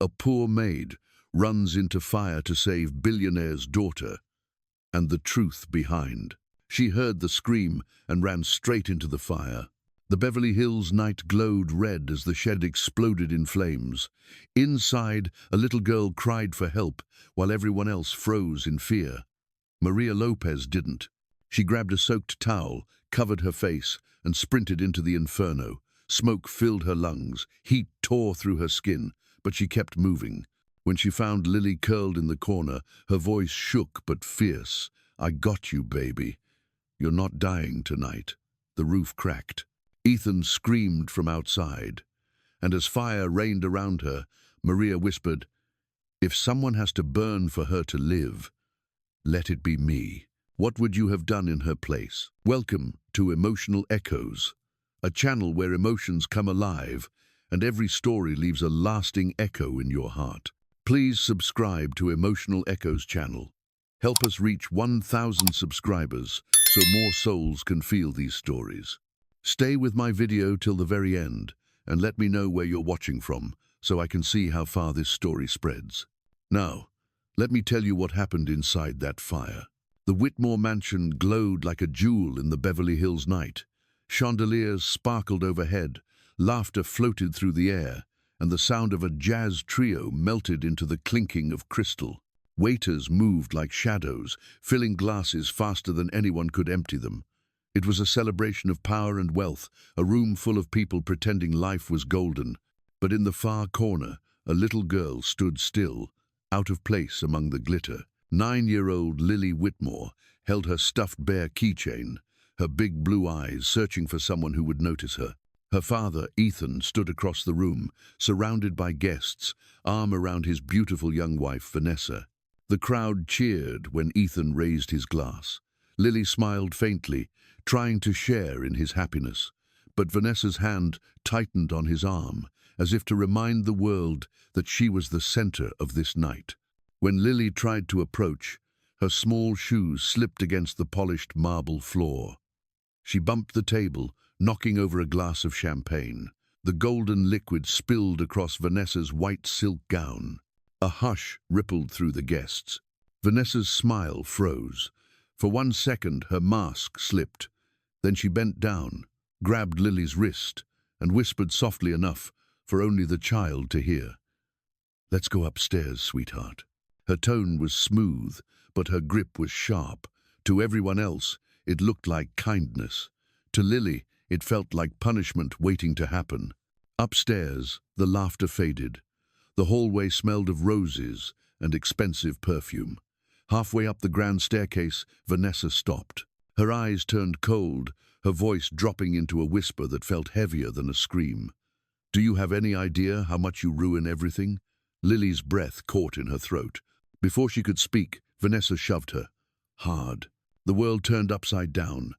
A poor maid runs into fire to save Billionaire's daughter, and the truth behind. She heard the scream and ran straight into the fire. The Beverly Hills night glowed red as the shed exploded in flames. Inside, a little girl cried for help while everyone else froze in fear. Maria Lopez didn't. She grabbed a soaked towel, covered her face, and sprinted into the inferno. Smoke filled her lungs, heat tore through her skin, but she kept moving. When she found Lily curled in the corner, her voice shook but fierce. "I got you, baby. You're not dying tonight." The roof cracked. Ethan screamed from outside, and as fire rained around her, Maria whispered, "If someone has to burn for her to live, let it be me. What would you have done in her place?" Welcome to Emotional Echoes, a channel where emotions come alive and every story leaves a lasting echo in your heart. Please subscribe to Emotional Echoes channel. Help us reach 1,000 subscribers so more souls can feel these stories. Stay with my video till the very end and let me know where you're watching from so I can see how far this story spreads. Now, let me tell you what happened inside that fire. The Whitmore mansion glowed like a jewel in the Beverly Hills night. Chandeliers sparkled overhead, laughter floated through the air, and the sound of a jazz trio melted into the clinking of crystal. Waiters moved like shadows, filling glasses faster than anyone could empty them. It was a celebration of power and wealth, a room full of people pretending life was golden. But in the far corner, a little girl stood still, out of place among the glitter. 9-year-old Lily Whitmore held her stuffed bear keychain, her big blue eyes searching for someone who would notice her. Her father, Ethan, stood across the room, surrounded by guests, arm around his beautiful young wife, Vanessa. The crowd cheered when Ethan raised his glass. Lily smiled faintly, trying to share in his happiness, but Vanessa's hand tightened on his arm, as if to remind the world that she was the center of this night. When Lily tried to approach, her small shoes slipped against the polished marble floor. She bumped the table, knocking over a glass of champagne. The golden liquid spilled across Vanessa's white silk gown. A hush rippled through the guests. Vanessa's smile froze. For 1 second, her mask slipped. Then she bent down, grabbed Lily's wrist, and whispered softly enough for only the child to hear. "Let's go upstairs, sweetheart." Her tone was smooth, but her grip was sharp. To everyone else, it looked like kindness. To Lily, it felt like punishment waiting to happen. Upstairs, the laughter faded. The hallway smelled of roses and expensive perfume. Halfway up the grand staircase, Vanessa stopped. Her eyes turned cold, her voice dropping into a whisper that felt heavier than a scream. "Do you have any idea how much you ruin everything?" Lily's breath caught in her throat. Before she could speak, Vanessa shoved her. Hard. The world turned upside down.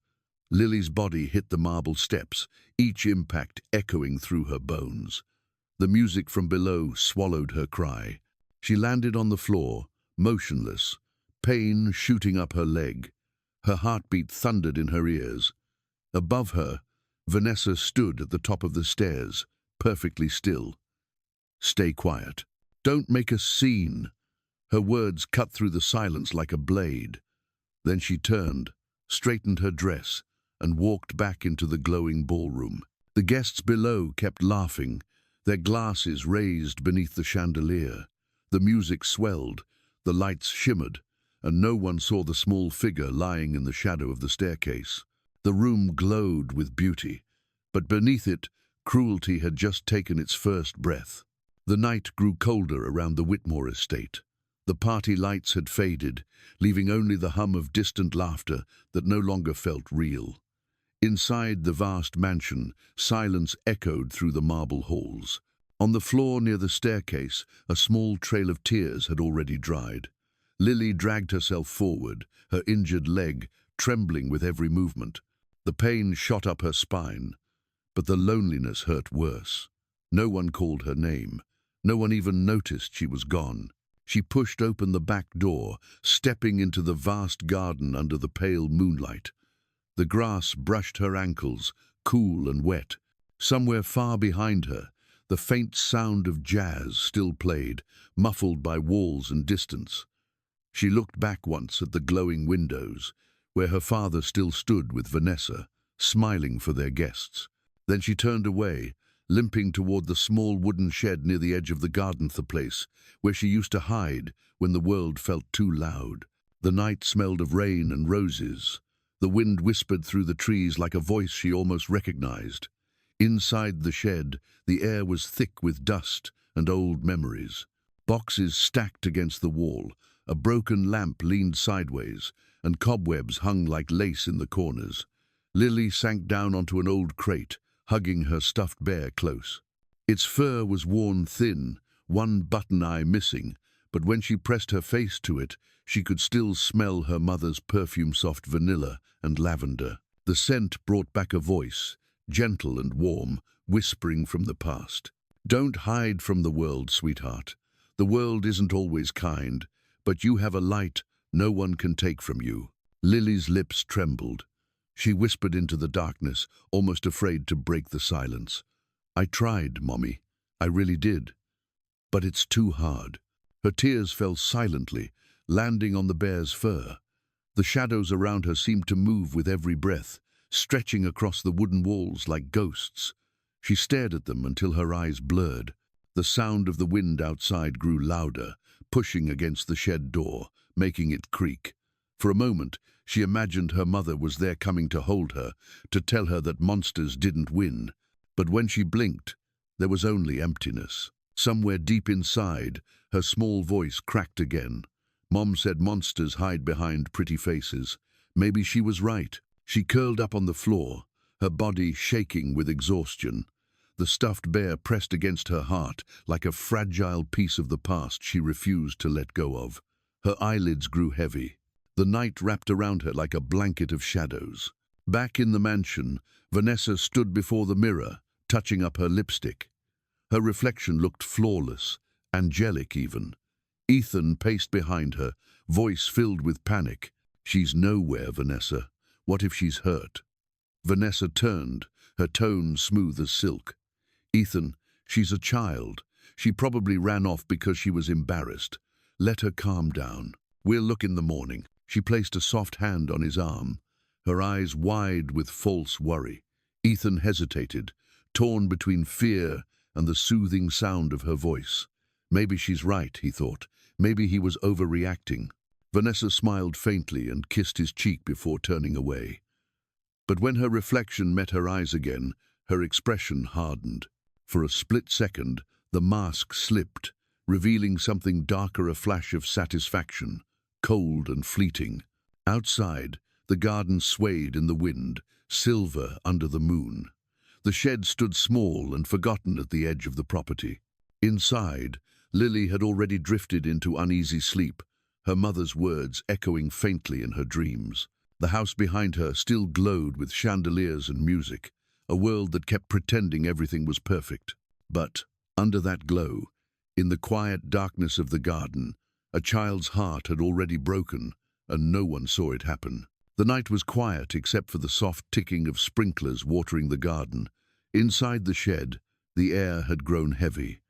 Lily's body hit the marble steps, each impact echoing through her bones. The music from below swallowed her cry. She landed on the floor, motionless, pain shooting up her leg. Her heartbeat thundered in her ears. Above her, Vanessa stood at the top of the stairs, perfectly still. "Stay quiet. Don't make a scene." Her words cut through the silence like a blade. Then she turned, straightened her dress, and walked back into the glowing ballroom. The guests below kept laughing, their glasses raised beneath the chandelier. The music swelled, the lights shimmered, and no one saw the small figure lying in the shadow of the staircase. The room glowed with beauty, but beneath it, cruelty had just taken its first breath. The night grew colder around the Whitmore estate. The party lights had faded, leaving only the hum of distant laughter that no longer felt real. Inside the vast mansion, silence echoed through the marble halls. On the floor near the staircase, a small trail of tears had already dried. Lily dragged herself forward, her injured leg trembling with every movement. The pain shot up her spine, but the loneliness hurt worse. No one called her name. No one even noticed she was gone. She pushed open the back door, stepping into the vast garden under the pale moonlight. The grass brushed her ankles, cool and wet. Somewhere far behind her, The faint sound of jazz still played, muffled by walls and distance. She looked back once at the glowing windows, where her father still stood with Vanessa, smiling for their guests. Then she turned away, limping toward the small wooden shed near the edge of the garden, the place where she used to hide when the world felt too loud. The night smelled of rain and roses. The wind whispered through the trees like a voice she almost recognized. Inside the shed, the air was thick with dust and old memories. Boxes stacked against the wall, a broken lamp leaned sideways, and cobwebs hung like lace in the corners. Lily sank down onto an old crate, hugging her stuffed bear close. Its fur was worn thin, one button eye missing, but when she pressed her face to it, she could still smell her mother's perfume-soft vanilla and lavender. The scent brought back a voice, gentle and warm, whispering from the past. "Don't hide from the world, sweetheart. The world isn't always kind, but you have a light no one can take from you." Lily's lips trembled. She whispered into the darkness, almost afraid to break the silence. "I tried, Mommy. I really did. But it's too hard." Her tears fell silently, landing on the bear's fur. The shadows around her seemed to move with every breath, stretching across the wooden walls like ghosts. She stared at them until her eyes blurred. The sound of the wind outside grew louder, pushing against the shed door, making it creak. For a moment, she imagined her mother was there, coming to hold her, to tell her that monsters didn't win. But when she blinked, there was only emptiness. Somewhere deep inside, her small voice cracked again. Mom said monsters hide behind pretty faces. Maybe she was right. She curled up on the floor, her body shaking with exhaustion. The stuffed bear pressed against her heart like a fragile piece of the past she refused to let go of. Her eyelids grew heavy. The night wrapped around her like a blanket of shadows. Back in the mansion, Vanessa stood before the mirror, touching up her lipstick. Her reflection looked flawless, angelic even. Ethan paced behind her, voice filled with panic. "She's nowhere, Vanessa. What if she's hurt?" Vanessa turned, her tone smooth as silk. "Ethan, she's a child. She probably ran off because she was embarrassed. Let her calm down. We'll look in the morning." She placed a soft hand on his arm, her eyes wide with false worry. Ethan hesitated, torn between fear and the soothing sound of her voice. Maybe she's right, he thought. Maybe he was overreacting. Vanessa smiled faintly and kissed his cheek before turning away. But when her reflection met her eyes again, her expression hardened. For a split second, the mask slipped, revealing something darker, a flash of satisfaction, cold and fleeting. Outside, the garden swayed in the wind, silver under the moon. The shed stood small and forgotten at the edge of the property. Inside, Lily had already drifted into uneasy sleep, her mother's words echoing faintly in her dreams. The house behind her still glowed with chandeliers and music, a world that kept pretending everything was perfect. But, under that glow, in the quiet darkness of the garden, a child's heart had already broken, and no one saw it happen. The night was quiet except for the soft ticking of sprinklers watering the garden. Inside the shed, the air had grown heavy.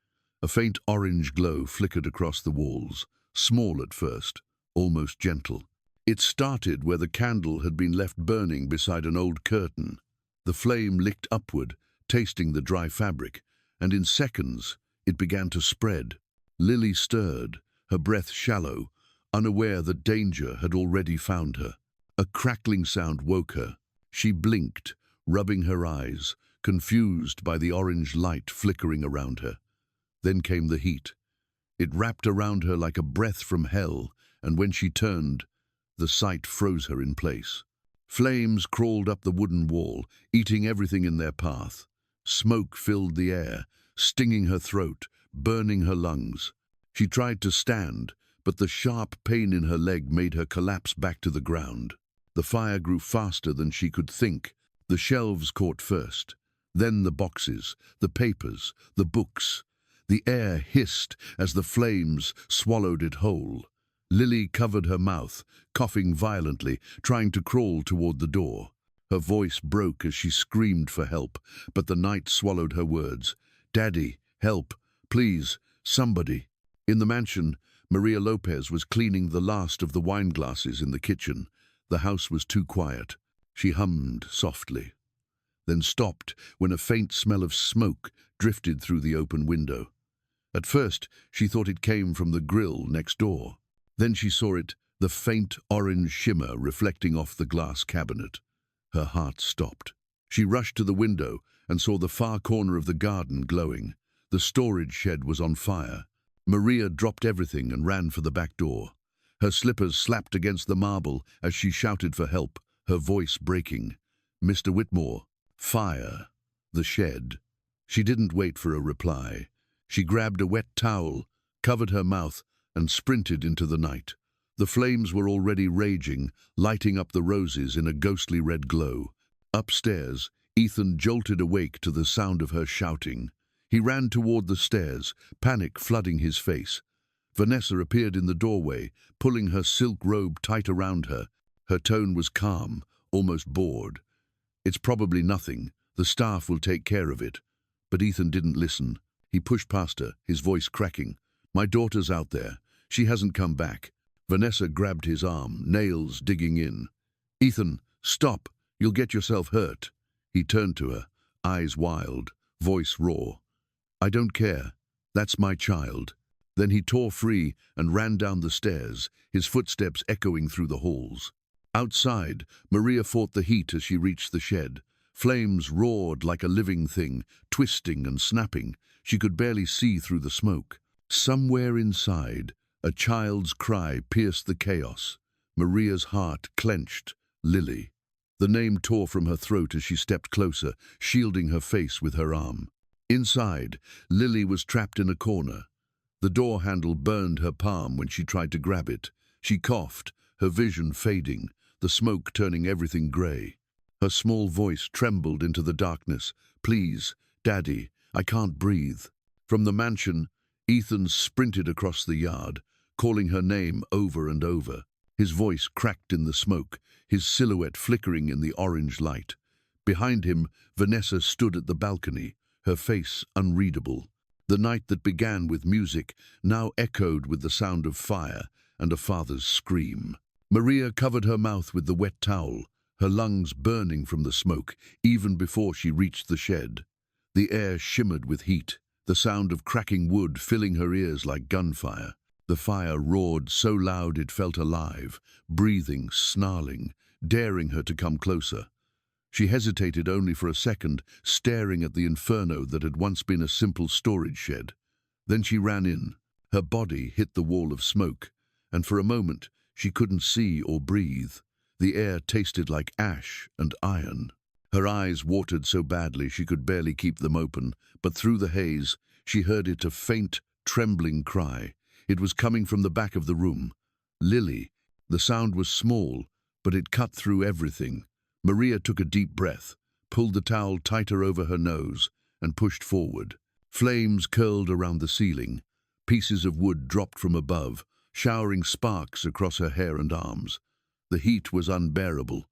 A faint orange glow flickered across the walls, small at first, almost gentle. It started where the candle had been left burning beside an old curtain. The flame licked upward, tasting the dry fabric, and in seconds it began to spread. Lily stirred, her breath shallow, unaware that danger had already found her. A crackling sound woke her. She blinked, rubbing her eyes, confused by the orange light flickering around her. Then came the heat. It wrapped around her like a breath from hell, and when she turned, the sight froze her in place. Flames crawled up the wooden wall, eating everything in their path. Smoke filled the air, stinging her throat, burning her lungs. She tried to stand, but the sharp pain in her leg made her collapse back to the ground. The fire grew faster than she could think. The shelves caught first, then the boxes, the papers, the books. The air hissed as the flames swallowed it whole. Lily covered her mouth, coughing violently, trying to crawl toward the door. Her voice broke as she screamed for help, but the night swallowed her words. "Daddy, Help, please, somebody. In the mansion, Maria Lopez was cleaning the last of the wine glasses in the kitchen. The house was too quiet. She hummed softly, then stopped when a faint smell of smoke drifted through the open window. At first, she thought it came from the grill next door. Then she saw it, the faint orange shimmer reflecting off the glass cabinet. Her heart stopped. She rushed to the window and saw the far corner of the garden glowing. The storage shed was on fire. Maria dropped everything and ran for the back door. Her slippers slapped against the marble as she shouted for help, her voice breaking. "Mr. Whitmore, fire, the shed." She didn't wait for a reply. She grabbed a wet towel, covered her mouth, and sprinted into the night. The flames were already raging, lighting up the roses in a ghostly red glow. Upstairs, Ethan jolted awake to the sound of her shouting. He ran toward the stairs, panic flooding his face. Vanessa appeared in the doorway, pulling her silk robe tight around her. Her tone was calm, almost bored. "It's probably nothing. The staff will take care of it." But Ethan didn't listen. He pushed past her, his voice cracking. "My daughter's out there. She hasn't come back." Vanessa grabbed his arm, nails digging in. "Ethan, stop. You'll get yourself hurt." He turned to her, eyes wild, voice raw. "I don't care. That's my child." Then he tore free and ran down the stairs, his footsteps echoing through the halls. Outside, Maria fought the heat as she reached the shed. Flames roared like a living thing, twisting and snapping. She could barely see through the smoke. Somewhere inside, a child's cry pierced the chaos. Maria's heart clenched. Lily. The name tore from her throat as she stepped closer, shielding her face with her arm. Inside, Lily was trapped in a corner. The door handle burned her palm when she tried to grab it. She coughed, her vision fading, the smoke turning everything grey. Her small voice trembled into the darkness. "Please, Daddy, I can't breathe." From the mansion, Ethan sprinted across the yard, calling her name over and over. His voice cracked in the smoke, his silhouette flickering in the orange light. Behind him, Vanessa stood at the balcony, her face unreadable. The night that began with music now echoed with the sound of fire and a father's scream. Maria covered her mouth with the wet towel, her lungs burning from the smoke, even before she reached the shed. The air shimmered with heat, the sound of cracking wood filling her ears like gunfire. The fire roared so loud it felt alive, breathing, snarling, daring her to come closer. She hesitated only for a second, staring at the inferno that had once been a simple storage shed. Then she ran in. Her body hit the wall of smoke, and for a moment she couldn't see or breathe. The air tasted like ash and iron. Her eyes watered so badly she could barely keep them open, but through the haze she heard it, a faint, trembling cry. It was coming from the back of the room. "Lily." The sound was small, but it cut through everything. Maria took a deep breath, pulled the towel tighter over her nose, and pushed forward. Flames curled around the ceiling. Pieces of wood dropped from above, showering sparks across her hair and arms. The heat was unbearable.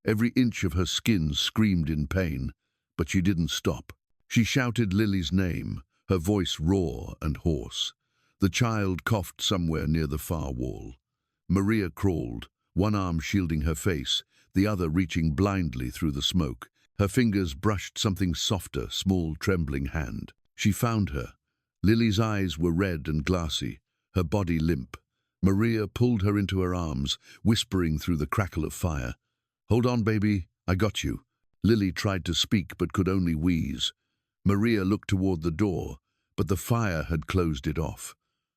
Every inch of her skin screamed in pain, but she didn't stop. She shouted Lily's name, her voice raw and hoarse. The child coughed somewhere near the far wall. Maria crawled, one arm shielding her face, the other reaching blindly through the smoke. Her fingers brushed something softer, small, trembling hand. She found her. Lily's eyes were red and glassy, her body limp. Maria pulled her into her arms, whispering through the crackle of fire. "Hold on, baby, I got you." Lily tried to speak but could only wheeze. Maria looked toward the door, but the fire had closed it off.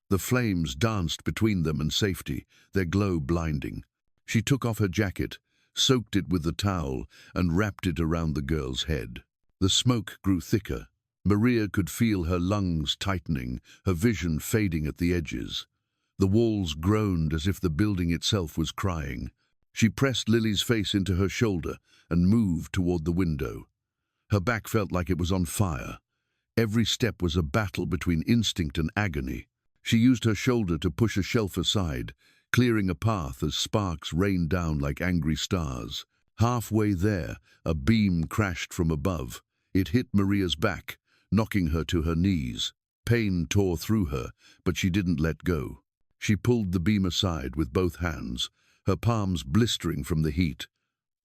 The flames danced between them and safety, their glow blinding. She took off her jacket, soaked it with the towel, and wrapped it around the girl's head. The smoke grew thicker. Maria could feel her lungs tightening, her vision fading at the edges. The walls groaned as if the building itself was crying. She pressed Lily's face into her shoulder and moved toward the window. Her back felt like it was on fire. Every step was a battle between instinct and agony. She used her shoulder to push a shelf aside, clearing a path as sparks rained down like angry stars. Halfway there, a beam crashed from above. It hit Maria's back, knocking her to her knees. Pain tore through her, but she didn't let go. She pulled the beam aside with both hands, her palms blistering from the heat.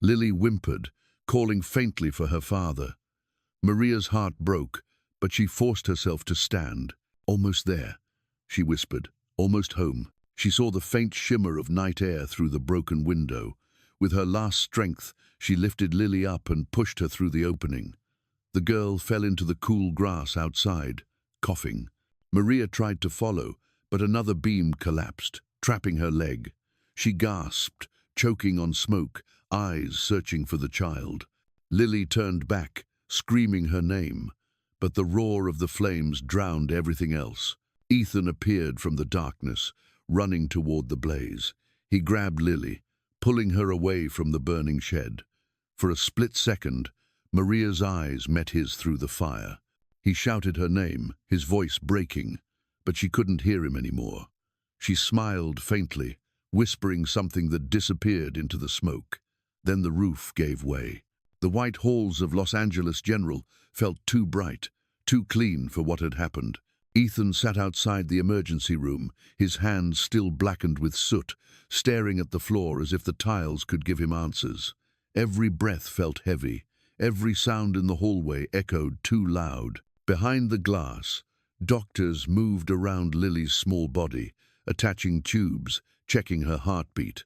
Lily whimpered, calling faintly for her father. Maria's heart broke, but she forced herself to stand. "Almost there," she whispered. "Almost home." She saw the faint shimmer of night air through the broken window. With her last strength, she lifted Lily up and pushed her through the opening. The girl fell into the cool grass outside, coughing. Maria tried to follow, but another beam collapsed, trapping her leg. She gasped, choking on smoke, eyes searching for the child. Lily turned back, screaming her name, but the roar of the flames drowned everything else. Ethan appeared from the darkness, running toward the blaze. He grabbed Lily, pulling her away from the burning shed. For a split second, Maria's eyes met his through the fire. He shouted her name, his voice breaking, but she couldn't hear him anymore. She smiled faintly, whispering something that disappeared into the smoke. Then the roof gave way. The white halls of Los Angeles General felt too bright, too clean for what had happened. Ethan sat outside the emergency room, his hands still blackened with soot, staring at the floor as if the tiles could give him answers. Every breath felt heavy. Every sound in the hallway echoed too loud. Behind the glass, doctors moved around Lily's small body, attaching tubes, checking her heartbeat.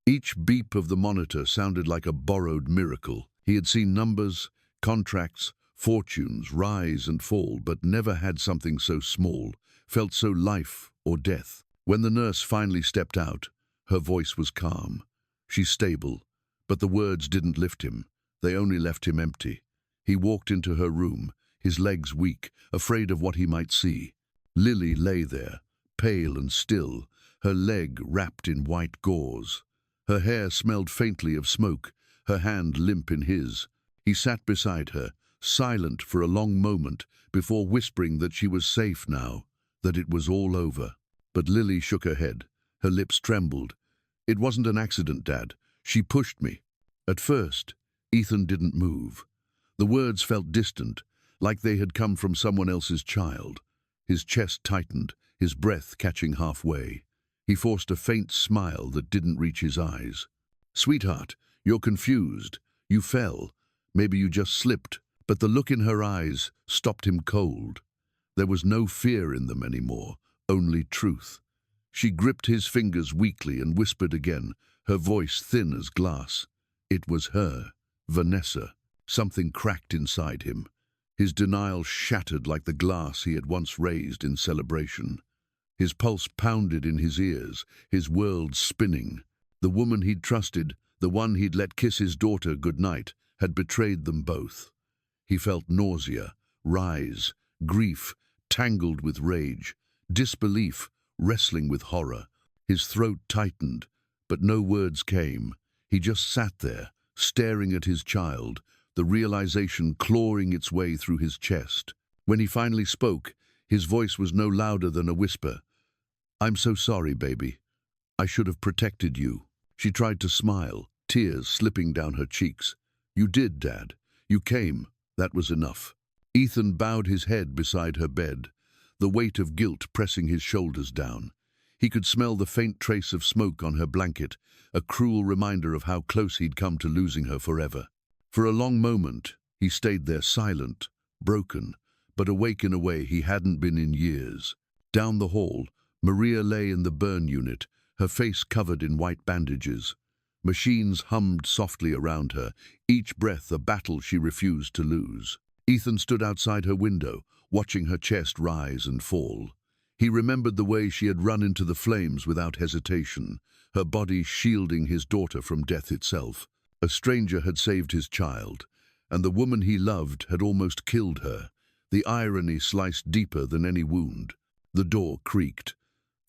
Each beep of the monitor sounded like a borrowed miracle. He had seen numbers, contracts, fortunes rise and fall, but never had something so small, felt so life or death. When the nurse finally stepped out, her voice was calm. "She's stable," but the words didn't lift him. They only left him empty. He walked into her room, his legs weak, afraid of what he might see. Lily lay there, pale and still, her leg wrapped in white gauze. Her hair smelled faintly of smoke, her hand limp in his. He sat beside her, silent for a long moment, before whispering that she was safe now, that it was all over. But Lily shook her head. Her lips trembled. "It wasn't an accident, Dad. She pushed me." At first, Ethan didn't move. The words felt distant, like they had come from someone else's child. His chest tightened, his breath catching halfway. He forced a faint smile that didn't reach his eyes. "Sweetheart, you're confused. You fell. Maybe you just slipped." But the look in her eyes stopped him cold. There was no fear in them anymore, only truth. She gripped his fingers weakly and whispered again, her voice thin as glass. It was her, Vanessa. Something cracked inside him. His denial shattered like the glass he had once raised in celebration. His pulse pounded in his ears, his world spinning. The woman he'd trusted, the one he'd let kiss his daughter goodnight, had betrayed them both. He felt nausea, rise, grief, tangled with rage, disbelief, wrestling with horror. His throat tightened, but no words came. He just sat there, staring at his child, the realization clawing its way through his chest. When he finally spoke, his voice was no louder than a whisper. "I'm so sorry, baby. I should have protected you." She tried to smile, tears slipping down her cheeks. "You did, Dad. You came. That was enough." Ethan bowed his head beside her bed, the weight of guilt pressing his shoulders down. He could smell the faint trace of smoke on her blanket, a cruel reminder of how close he'd come to losing her forever. For a long moment, he stayed there silent, broken, but awake in a way he hadn't been in years. Down the hall, Maria lay in the burn unit, her face covered in white bandages. Machines hummed softly around her, each breath a battle she refused to lose. Ethan stood outside her window, watching her chest rise and fall. He remembered the way she had run into the flames without hesitation, her body shielding his daughter from death itself. A stranger had saved his child, and the woman he loved had almost killed her. The irony sliced deeper than any wound. The door creaked.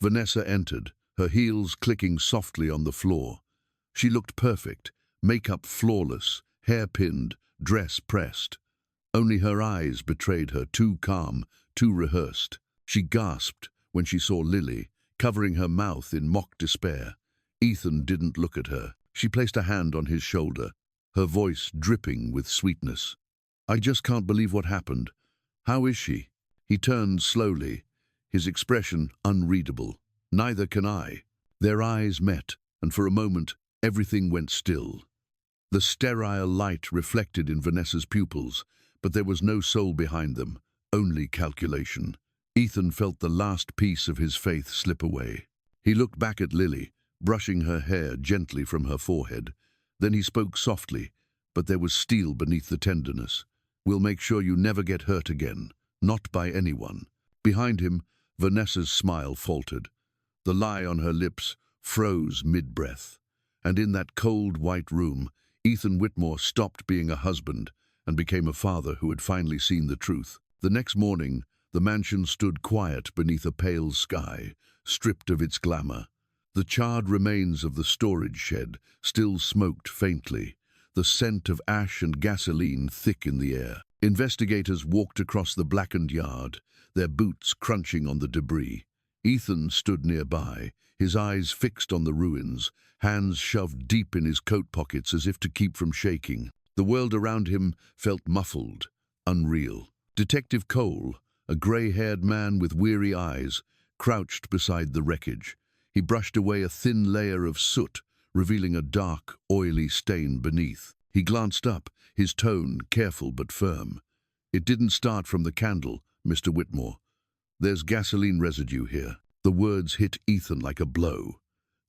Vanessa entered, her heels clicking softly on the floor. She looked perfect, makeup flawless, hair pinned, dress pressed. Only her eyes betrayed her, too calm, too rehearsed. She gasped when she saw Lily, covering her mouth in mock despair. Ethan didn't look at her. She placed a hand on his shoulder, her voice dripping with sweetness. "I just can't believe what happened. How is she?" He turned slowly, his expression unreadable. "Neither can I." Their eyes met, and for a moment, everything went still. The sterile light reflected in Vanessa's pupils, but there was no soul behind them, only calculation. Ethan felt the last piece of his faith slip away. He looked back at Lily, brushing her hair gently from her forehead. Then he spoke softly, but there was steel beneath the tenderness. "We'll make sure you never get hurt again, not by anyone." Behind him, Vanessa's smile faltered. The lie on her lips froze mid-breath. And in that cold, white room, Ethan Whitmore stopped being a husband and became a father who had finally seen the truth. The next morning, the mansion stood quiet beneath a pale sky, stripped of its glamour. The charred remains of the storage shed still smoked faintly, the scent of ash and gasoline thick in the air. Investigators walked across the blackened yard, their boots crunching on the debris. Ethan stood nearby, his eyes fixed on the ruins, hands shoved deep in his coat pockets as if to keep from shaking. The world around him felt muffled, unreal. Detective Cole, a grey-haired man with weary eyes, crouched beside the wreckage. He brushed away a thin layer of soot, revealing a dark, oily stain beneath. He glanced up, his tone careful but firm. "It didn't start from the candle, Mr. Whitmore. There's gasoline residue here." The words hit Ethan like a blow.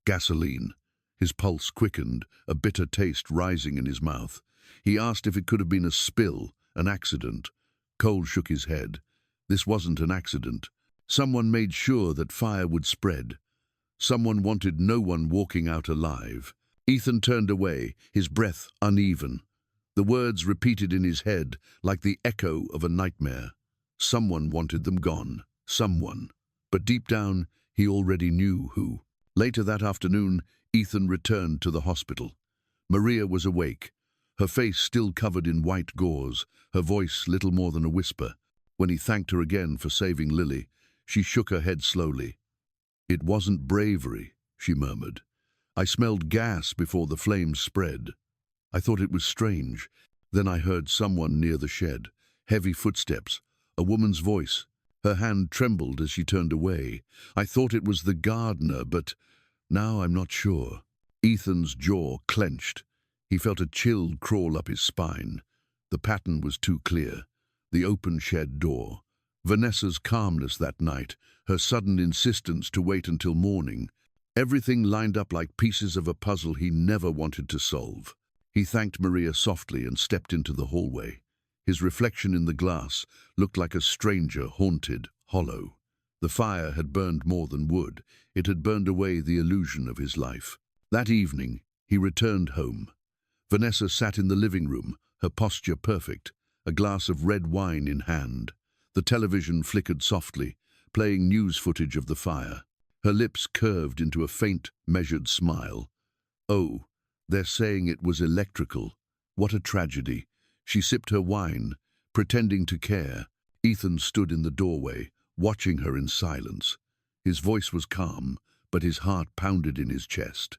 Gasoline. His pulse quickened, a bitter taste rising in his mouth. He asked if it could have been a spill, an accident. Cole shook his head. This wasn't an accident. Someone made sure that fire would spread. Someone wanted no one walking out alive. Ethan turned away, his breath uneven. The words repeated in his head like the echo of a nightmare. Someone wanted them gone. Someone. But deep down, he already knew who. Later that afternoon, Ethan returned to the hospital. Maria was awake, her face still covered in white gauze, her voice little more than a whisper. When he thanked her again for saving Lily, she shook her head slowly. "It wasn't bravery," she murmured. "I smelled gas before the flames spread. I thought it was strange. Then I heard someone near the shed, heavy footsteps, a woman's voice. Her hand trembled as she turned away. I thought it was the gardener, but now I'm not sure." Ethan's jaw clenched. He felt a chill crawl up his spine. The pattern was too clear. The open shed door. Vanessa's calmness that night, her sudden insistence to wait until morning. Everything lined up like pieces of a puzzle he never wanted to solve. He thanked Maria softly and stepped into the hallway. His reflection in the glass looked like a stranger, haunted, hollow. The fire had burned more than wood. It had burned away the illusion of his life. That evening, he returned home. Vanessa sat in the living room, her posture perfect, a glass of red wine in hand. The television flickered softly, playing news footage of the fire. Her lips curved into a faint, measured smile. "Oh, they're saying it was electrical. What a tragedy." She sipped her wine, pretending to care. Ethan stood in the doorway, watching her in silence. His voice was calm, but his heart pounded in his chest.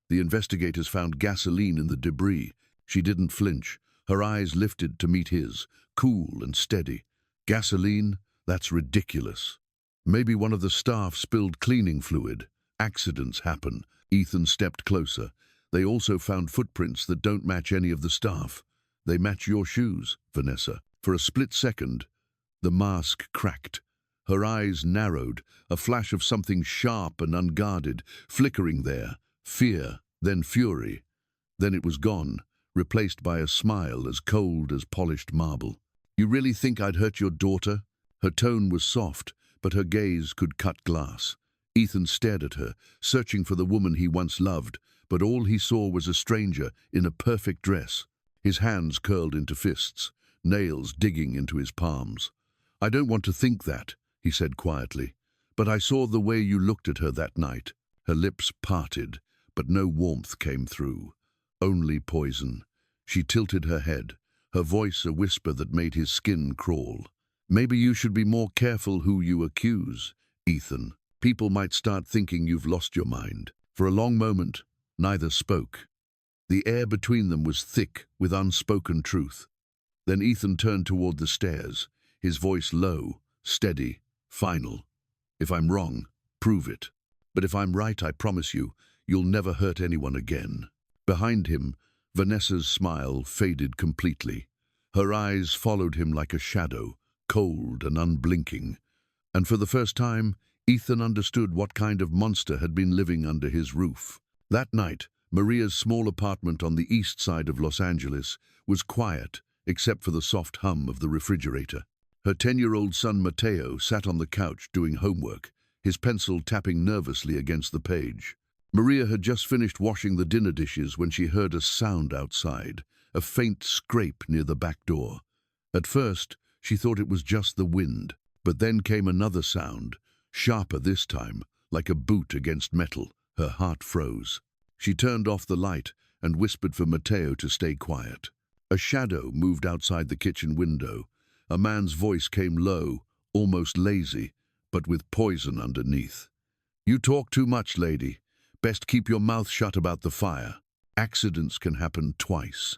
The investigators found gasoline in the debris. She didn't flinch. Her eyes lifted to meet his, cool and steady. "Gasoline? That's ridiculous." "Maybe one of the staff spilled cleaning fluid. Accidents happen." Ethan stepped closer. "They also found footprints that don't match any of the staff. They match your shoes, Vanessa." For a split second, the mask cracked. Her eyes narrowed, a flash of something sharp and unguarded, flickering there. Fear, then fury. Then it was gone, replaced by a smile as cold as polished marble. "You really think I'd hurt your daughter?" Her tone was soft, but her gaze could cut glass. Ethan stared at her, searching for the woman he once loved, but all he saw was a stranger in a perfect dress. His hands curled into fists, nails digging into his palms. "I don't want to think that," he said quietly, "but I saw the way you looked at her that night." Her lips parted, but no warmth came through. Only poison. She tilted her head, her voice a whisper that made his skin crawl. "Maybe you should be more careful who you accuse, Ethan. People might start thinking you've lost your mind." For a long moment, neither spoke. The air between them was thick with unspoken truth. Then Ethan turned toward the stairs, his voice low, steady, final. If I'm wrong, prove it. But if I'm right, I promise you, you'll never hurt anyone again. Behind him, Vanessa's smile faded completely. Her eyes followed him like a shadow, cold and unblinking. And for the first time, Ethan understood what kind of monster had been living under his roof. That night, Maria's small apartment on the east side of Los Angeles was quiet, except for the soft hum of the refrigerator. Her 10-year-old son Mateo sat on the couch doing homework, his pencil tapping nervously against the page. Maria had just finished washing the dinner dishes when she heard a sound outside, a faint scrape near the back door. At first, she thought it was just the wind, but then came another sound, sharper this time, like a boot against metal. Her heart froze. She turned off the light and whispered for Mateo to stay quiet. A shadow moved outside the kitchen window. A man's voice came low, almost lazy, but with poison underneath. "You talk too much, lady. Best keep your mouth shut about the fire. Accidents can happen twice."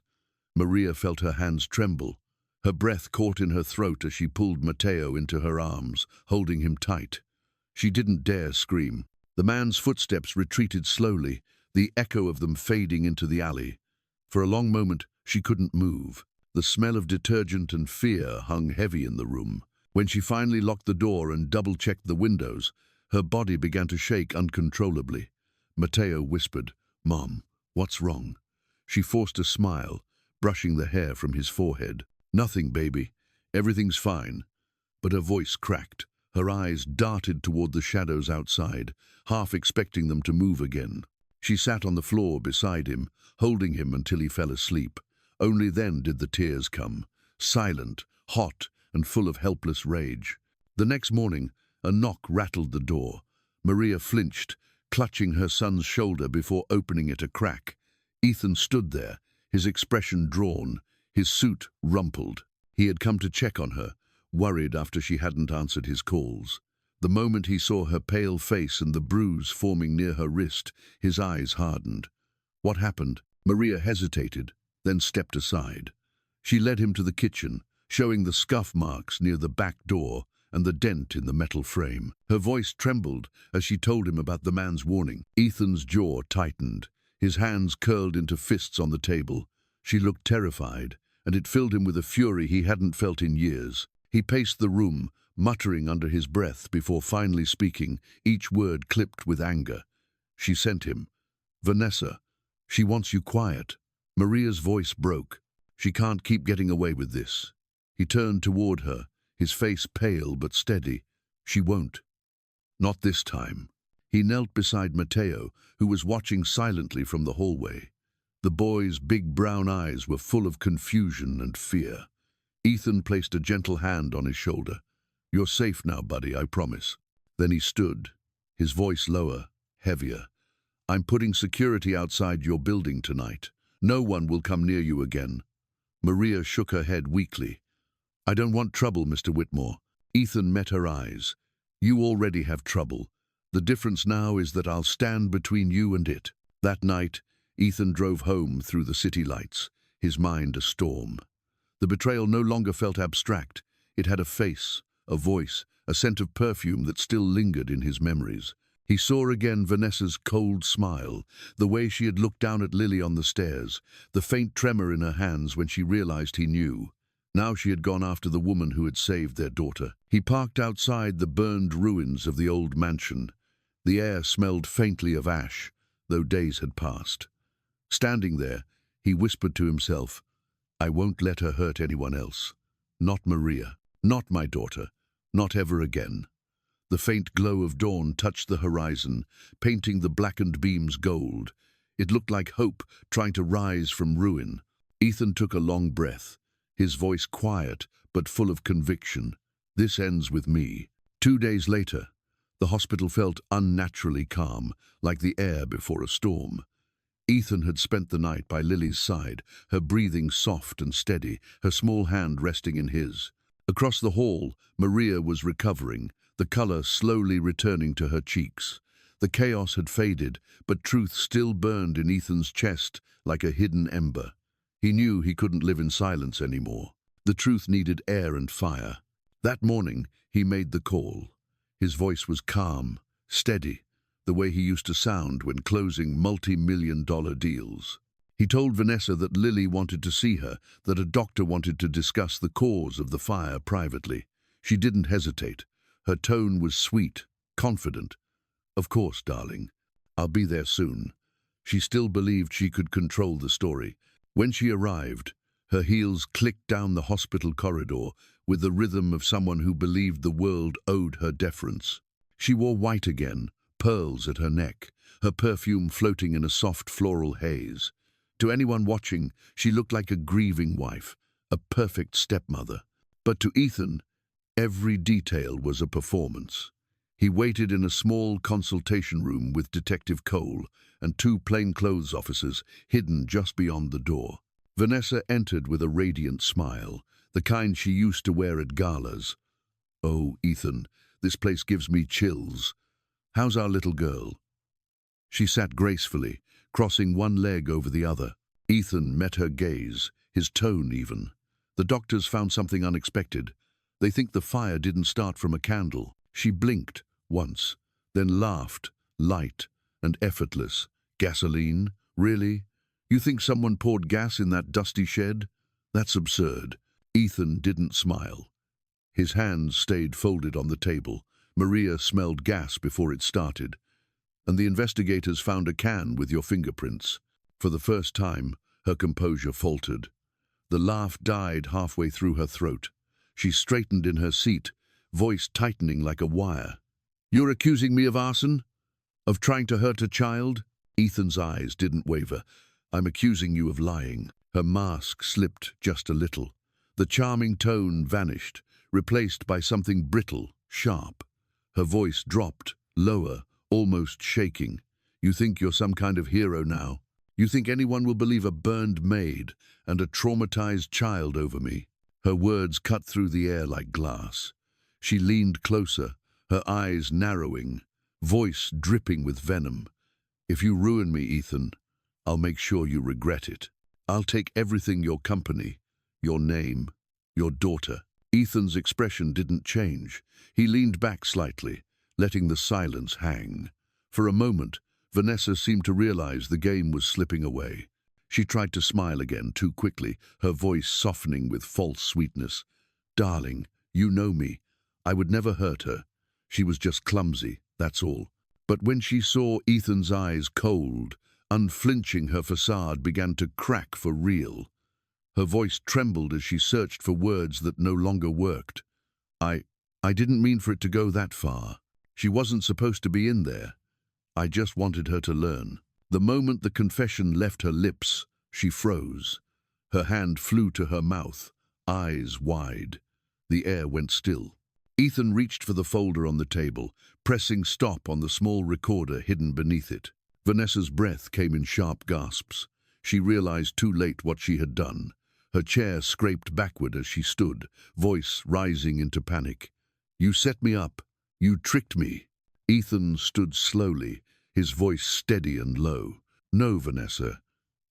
Maria felt her hands tremble. Her breath caught in her throat as she pulled Mateo into her arms, holding him tight. She didn't dare scream. The man's footsteps retreated slowly, the echo of them fading into the alley. For a long moment, she couldn't move. The smell of detergent and fear hung heavy in the room. When she finally locked the door and double-checked the windows, her body began to shake uncontrollably. Mateo whispered, "Mom, what's wrong?" She forced a smile, brushing the hair from his forehead. "Nothing, baby. Everything's fine." But her voice cracked. Her eyes darted toward the shadows outside, half expecting them to move again. She sat on the floor beside him, holding him until he fell asleep. Only then did the tears come, silent, hot, and full of helpless rage. The next morning, a knock rattled the door. Maria flinched, clutching her son's shoulder before opening it a crack. Ethan stood there, his expression drawn, his suit rumpled. He had come to check on her, worried after she hadn't answered his calls. The moment he saw her pale face and the bruise forming near her wrist, his eyes hardened. "What happened?" Maria hesitated, then stepped aside. She led him to the kitchen, showing the scuff marks near the back door and the dent in the metal frame. Her voice trembled as she told him about the man's warning. Ethan's jaw tightened, his hands curled into fists on the table. She looked terrified, and it filled him with a fury he hadn't felt in years. He paced the room, muttering under his breath before finally speaking, each word clipped with anger. She sent him. "Vanessa, she wants you quiet." Maria's voice broke. "She can't keep getting away with this." He turned toward her, his face pale but steady. "She won't. Not this time." He knelt beside Mateo, who was watching silently from the hallway. The boy's big brown eyes were full of confusion and fear. Ethan placed a gentle hand on his shoulder. "You're safe now, buddy, I promise." Then he stood, his voice lower, heavier. "I'm putting security outside your building tonight. No one will come near you again." Maria shook her head weakly. "I don't want trouble, Mr. Whitmore." Ethan met her eyes. "You already have trouble. The difference now is that I'll stand between you and it." That night, Ethan drove home through the city lights, his mind a storm. The betrayal no longer felt abstract. It had a face, a voice, a scent of perfume that still lingered in his memories. He saw again Vanessa's cold smile, the way she had looked down at Lily on the stairs, the faint tremor in her hands when she realized he knew. Now she had gone after the woman who had saved their daughter. He parked outside the burned ruins of the old mansion. The air smelled faintly of ash, though days had passed. Standing there, he whispered to himself, "I won't let her hurt anyone else. Not Maria, not my daughter, not ever again." The faint glow of dawn touched the horizon, painting the blackened beams gold. It looked like hope trying to rise from ruin. Ethan took a long breath, his voice quiet but full of conviction. "This ends with me." 2 days later, the hospital felt unnaturally calm, like the air before a storm. Ethan had spent the night by Lily's side, her breathing soft and steady, her small hand resting in his. Across the hall, Maria was recovering, the color slowly returning to her cheeks. The chaos had faded, but truth still burned in Ethan's chest like a hidden ember. He knew he couldn't live in silence anymore. The truth needed air and fire. That morning, he made the call. His voice was calm, steady, the way he used to sound when closing multi-million-dollar deals. He told Vanessa that Lily wanted to see her, that a doctor wanted to discuss the cause of the fire privately. She didn't hesitate. Her tone was sweet, confident. "Of course, darling. I'll be there soon." She still believed she could control the story. When she arrived, her heels clicked down the hospital corridor with the rhythm of someone who believed the world owed her deference. She wore white again, pearls at her neck, her perfume floating in a soft floral haze. To anyone watching, she looked like a grieving wife, a perfect stepmother. But to Ethan, every detail was a performance. He waited in a small consultation room with Detective Cole and two plainclothes officers hidden just beyond the door. Vanessa entered with a radiant smile, the kind she used to wear at galas. "Oh, Ethan, this place gives me chills. How's our little girl?" She sat gracefully, crossing one leg over the other. Ethan met her gaze, his tone even. "The doctors found something unexpected. They think the fire didn't start from a candle." She blinked once, then laughed, light and effortless. "Gasoline? Really? You think someone poured gas in that dusty shed? That's absurd." Ethan didn't smile. His hands stayed folded on the table. "Maria smelled gas before it started. And the investigators found a can with your fingerprints." For the first time, her composure faltered. The laugh died halfway through her throat. She straightened in her seat, voice tightening like a wire. "You're accusing me of arson? Of trying to hurt a child?" Ethan's eyes didn't waver. "I'm accusing you of lying." Her mask slipped just a little. The charming tone vanished, replaced by something brittle, sharp. Her voice dropped, lower, almost shaking. "You think you're some kind of hero now? You think anyone will believe a burned maid and a traumatized child over me?" Her words cut through the air like glass. She leaned closer, her eyes narrowing, voice dripping with venom. "If you ruin me, Ethan, I'll make sure you regret it. I'll take everything, your company, your name, your daughter." Ethan's expression didn't change. He leaned back slightly, letting the silence hang. For a moment, Vanessa seemed to realize the game was slipping away. She tried to smile again too quickly, her voice softening with false sweetness. "Darling, you know me. I would never hurt her. She was just clumsy, that's all." But when she saw Ethan's eyes cold, unflinching, her facade began to crack for real. Her voice trembled as she searched for words that no longer worked. I didn't mean for it to go that far. She wasn't supposed to be in there. I just wanted her to learn." The moment the confession left her lips, she froze. Her hand flew to her mouth, eyes wide. The air went still. Ethan reached for the folder on the table, pressing stop on the small recorder hidden beneath it. Vanessa's breath came in sharp gasps. She realized too late what she had done. Her chair scraped backward as she stood, voice rising into panic. "You set me up. You tricked me." Ethan stood slowly, his voice steady and low. "No, Vanessa.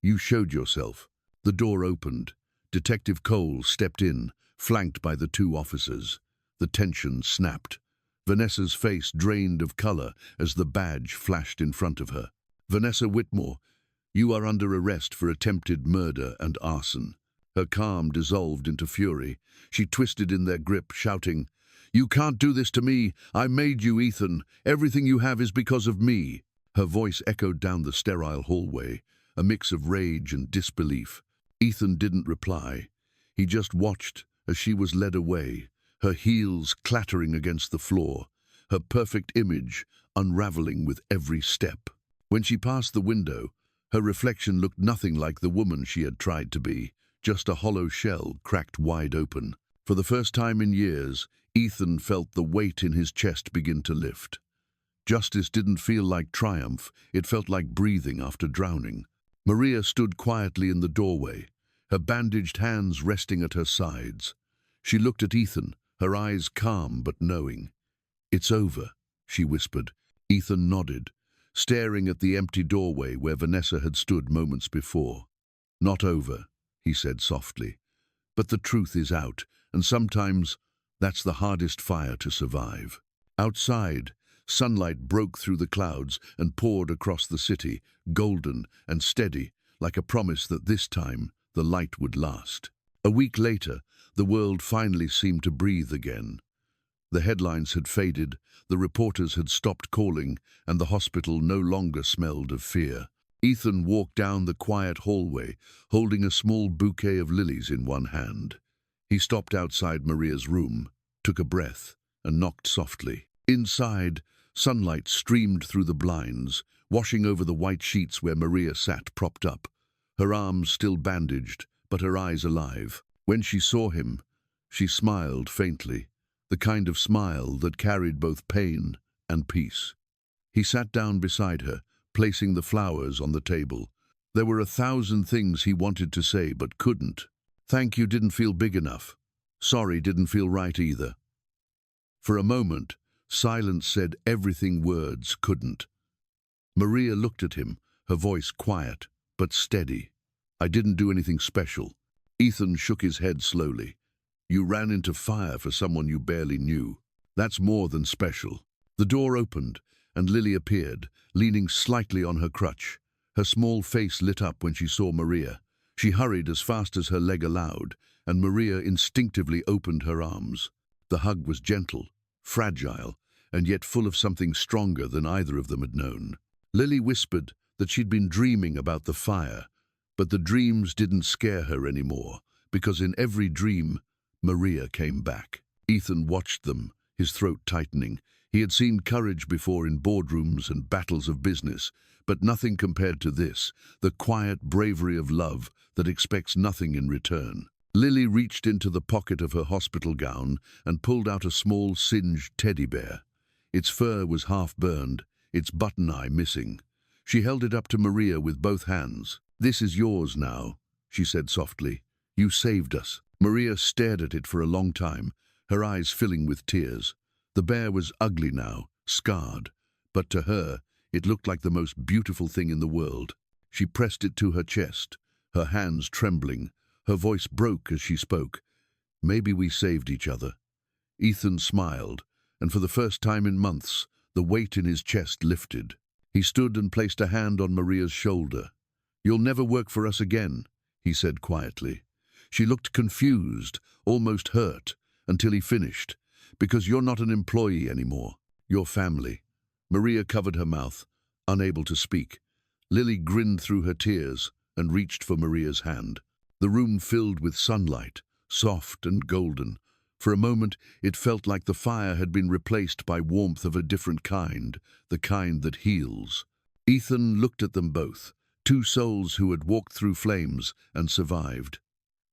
You showed yourself." The door opened. Detective Cole stepped in, flanked by the two officers. The tension snapped. Vanessa's face drained of color as the badge flashed in front of her. "Vanessa Whitmore, you are under arrest for attempted murder and arson." Her calm dissolved into fury. She twisted in their grip, shouting, "You can't do this to me. I made you, Ethan. Everything you have is because of me." Her voice echoed down the sterile hallway, a mix of rage and disbelief. Ethan didn't reply. He just watched as she was led away, her heels clattering against the floor, her perfect image unraveling with every step. When she passed the window, her reflection looked nothing like the woman she had tried to be, just a hollow shell cracked wide open. For the first time in years, Ethan felt the weight in his chest begin to lift. Justice didn't feel like triumph, it felt like breathing after drowning. Maria stood quietly in the doorway, her bandaged hands resting at her sides. She looked at Ethan, her eyes calm but knowing. "It's over," she whispered. Ethan nodded, staring at the empty doorway where Vanessa had stood moments before. "Not over," he said softly. "But the truth is out, and sometimes That's the hardest fire to survive. Outside, sunlight broke through the clouds and poured across the city, golden and steady, like a promise that this time the light would last. A week later, the world finally seemed to breathe again. The headlines had faded, the reporters had stopped calling, and the hospital no longer smelled of fear. Ethan walked down the quiet hallway, holding a small bouquet of lilies in one hand. He stopped outside Maria's room, took a breath, and knocked softly. Inside, sunlight streamed through the blinds, washing over the white sheets where Maria sat propped up, her arms still bandaged, but her eyes alive. When she saw him, she smiled faintly, the kind of smile that carried both pain and peace. He sat down beside her, placing the flowers on the table. There were 1,000 things he wanted to say but couldn't. Thank you didn't feel big enough. Sorry didn't feel right either. For a moment, silence said everything words couldn't. Maria looked at him, her voice quiet but steady. I didn't do anything special. Ethan shook his head slowly. You ran into fire for someone you barely knew. That's more than special. The door opened, and Lily appeared, leaning slightly on her crutch. Her small face lit up when she saw Maria. She hurried as fast as her leg allowed, and Maria instinctively opened her arms. The hug was gentle, fragile, and yet full of something stronger than either of them had known. Lily whispered that she'd been dreaming about the fire, but the dreams didn't scare her anymore, because in every dream, Maria came back. Ethan watched them, his throat tightening. He had seen courage before in boardrooms and battles of business, but nothing compared to this, the quiet bravery of love that expects nothing in return. Lily reached into the pocket of her hospital gown and pulled out a small singed teddy bear. Its fur was half burned, its button eye missing. She held it up to Maria with both hands. This is yours now, she said softly. You saved us. Maria stared at it for a long time, her eyes filling with tears. The bear was ugly now, scarred, but to her, it looked like the most beautiful thing in the world. She pressed it to her chest, her hands trembling. Her voice broke as she spoke. Maybe we saved each other. Ethan smiled, and for the first time in months, the weight in his chest lifted. He stood and placed a hand on Maria's shoulder. You'll never work for us again, he said quietly. She looked confused, almost hurt, until he finished. Because you're not an employee anymore. You're family. Maria covered her mouth, unable to speak. Lily grinned through her tears and reached for Maria's hand. The room filled with sunlight, soft and golden. For a moment, it felt like the fire had been replaced by warmth of a different kind, the kind that heals. Ethan looked at them both, two souls who had walked through flames and survived.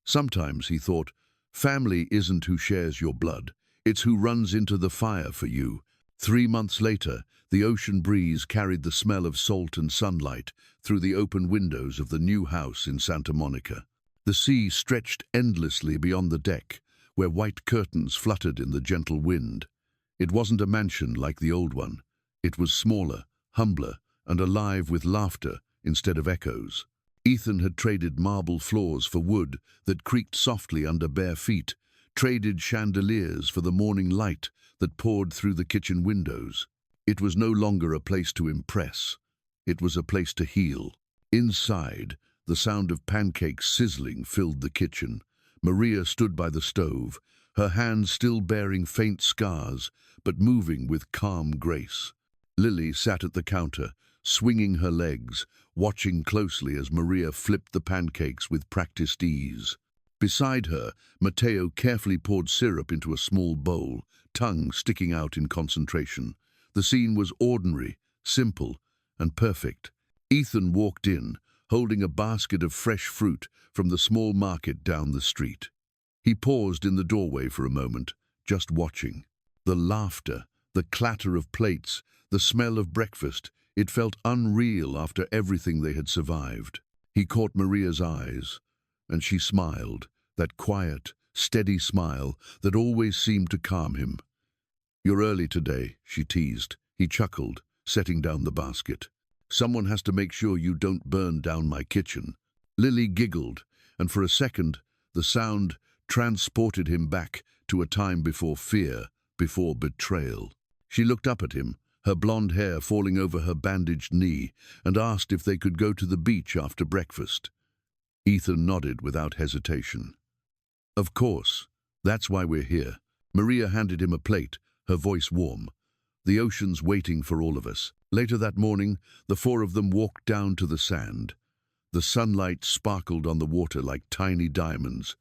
Sometimes, he thought, family isn't who shares your blood. It's who runs into the fire for you. 3 months later, the ocean breeze carried the smell of salt and sunlight through the open windows of the new house in Santa Monica. The sea stretched endlessly beyond the deck, where white curtains fluttered in the gentle wind. It wasn't a mansion like the old one. It was smaller, humbler, and alive with laughter instead of echoes. Ethan had traded marble floors for wood that creaked softly under bare feet, traded chandeliers for the morning light that poured through the kitchen windows. It was no longer a place to impress. It was a place to heal. Inside, the sound of pancakes sizzling filled the kitchen. Maria stood by the stove, her hands still bearing faint scars, but moving with calm grace. Lily sat at the counter, swinging her legs, watching closely as Maria flipped the pancakes with practiced ease. Beside her, Matteo carefully poured syrup into a small bowl, tongue sticking out in concentration. The scene was ordinary, simple, and perfect. Ethan walked in, holding a basket of fresh fruit from the small market down the street. He paused in the doorway for a moment, just watching. The laughter, the clatter of plates, the smell of breakfast, it felt unreal after everything they had survived. He caught Maria's eyes, and she smiled, that quiet, steady smile that always seemed to calm him. You're early today, she teased. He chuckled, setting down the basket. Someone has to make sure you don't burn down my kitchen. Lily giggled, and for a second, the sound transported him back to a time before fear, before betrayal. She looked up at him, her blonde hair falling over her bandaged knee, and asked if they could go to the beach after breakfast. Ethan nodded without hesitation. Of course. That's why we're here. Maria handed him a plate, her voice warm. The ocean's waiting for all of us. Later that morning, the four of them walked down to the sand. The sunlight sparkled on the water like tiny diamonds.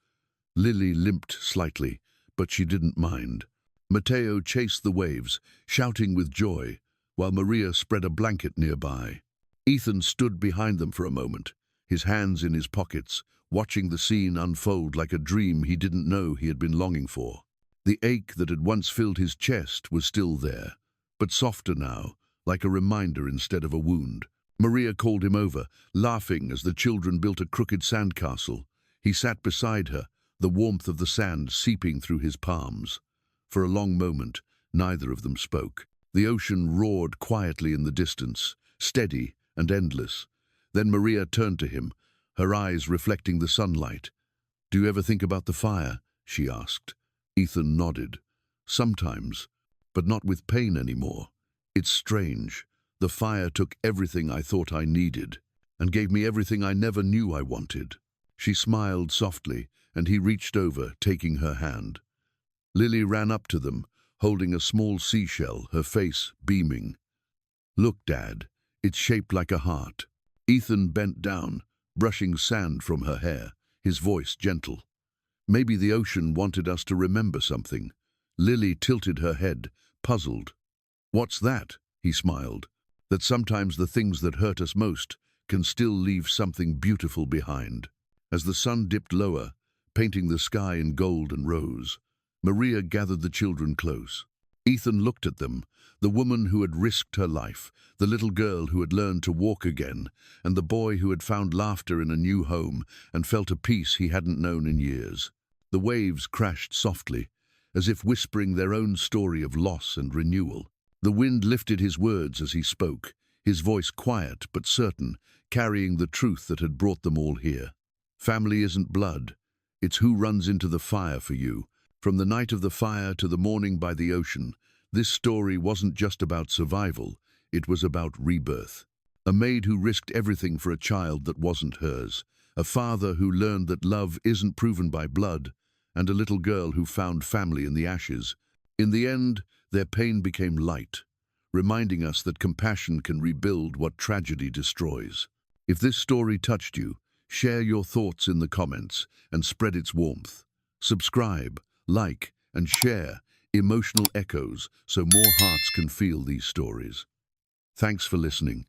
Lily limped slightly, but she didn't mind. Matteo chased the waves, shouting with joy, while Maria spread a blanket nearby. Ethan stood behind them for a moment, his hands in his pockets, watching the scene unfold like a dream he didn't know he had been longing for. The ache that had once filled his chest was still there, but softer now, like a reminder instead of a wound. Maria called him over, laughing as the children built a crooked sandcastle. He sat beside her, the warmth of the sand seeping through his palms. For a long moment, neither of them spoke. The ocean roared quietly in the distance, steady and endless. Then Maria turned to him, her eyes reflecting the sunlight. "Do you ever think about the fire?" she asked. Ethan nodded. "Sometimes, but not with pain anymore. It's strange. The fire took everything I thought I needed, and gave me everything I never knew I wanted." She smiled softly, and he reached over, taking her hand. Lily ran up to them, holding a small seashell, her face beaming. "Look, Dad, it's shaped like a heart." Ethan bent down, brushing sand from her hair, his voice gentle. "Maybe the ocean wanted us to remember something." Lily tilted her head, puzzled. "What's that?" he smiled. "That sometimes the things that hurt us most can still leave something beautiful behind." As the sun dipped lower, painting the sky in gold and rose, Maria gathered the children close. Ethan looked at them, the woman who had risked her life, the little girl who had learned to walk again, and the boy who had found laughter in a new home and felt a peace he hadn't known in years. The waves crashed softly, as if whispering their own story of loss and renewal. The wind lifted his words as he spoke, his voice quiet but certain, carrying the truth that had brought them all here. Family isn't blood. It's who runs into the fire for you. From the night of the fire to the morning by the ocean, this story wasn't just about survival, it was about rebirth. A maid who risked everything for a child that wasn't hers, a father who learned that love isn't proven by blood, and a little girl who found family in the ashes. In the end, their pain became light, reminding us that compassion can rebuild what tragedy destroys. If this story touched you, share your thoughts in the comments and spread its warmth. Subscribe, like, and share emotional echoes so more hearts can feel these stories. Thanks for listening.